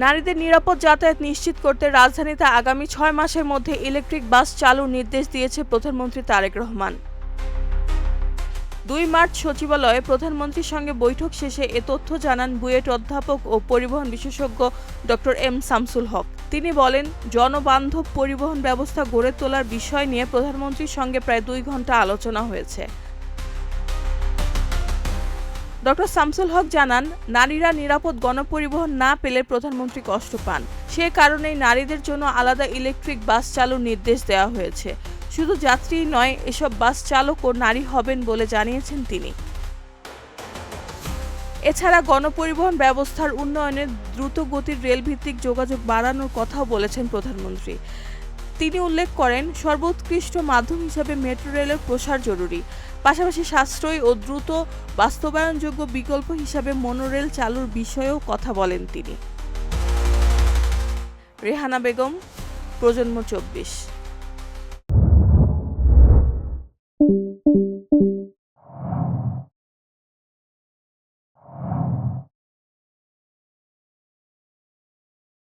নারীদের নিরাপদ যাতায়াত নিশ্চিত করতে রাজধানীতে আগামী ৬ মাসের মধ্যে ইলেকট্রিক বাস চালুর নির্দেশ দিয়েছে প্রধানমন্ত্রী তারেক রহমান। ২ মার্চ সচিবালয়ে প্রধানমন্ত্রীর সঙ্গে বৈঠক শেষে এ তথ্য জানান বুয়েট অধ্যাপক ও পরিবহন বিশেষজ্ঞ ডক্টর এম শামসুল হক। তিনি বলেন, জনবান্ধব পরিবহন ব্যবস্থা গড়ে তোলার বিষয় নিয়ে প্রধানমন্ত্রীর সঙ্গে প্রায় ২ ঘণ্টা আলোচনা হয়েছে। ডক্টর শামসুল হক জানান, নারীরা নিরাপদ গণপরিবহন না পেলে প্রধানমন্ত্রী কষ্ট পান। সে কারণেই নারীদের জন্য আলাদা ইলেকট্রিক বাস চালুর নির্দেশ দেওয়া হয়েছে। শুধু যাত্রীই নয়, এসব বাস চালকও নারী হবেন বলে জানিয়েছেন তিনি। এছাড়া গণপরিবহন ব্যবস্থার উন্নয়নে দ্রুত গতির রেলভিত্তিক যোগাযোগ বাড়ানোর কথাও বলেছেন প্রধানমন্ত্রী। তিনি উল্লেখ করেন, সর্বোৎকৃষ্ট মাধ্যম হিসেবে মেট্রো রেলের প্রসার জরুরি। পাশাপাশি সাশ্রয়ী ও দ্রুত বাস্তবায়নযোগ্য বিকল্প হিসাবে মনোরেল চালুর বিষয়েও কথা বলেন তিনি। রেহানা বেগম, প্রজন্ম ২৪।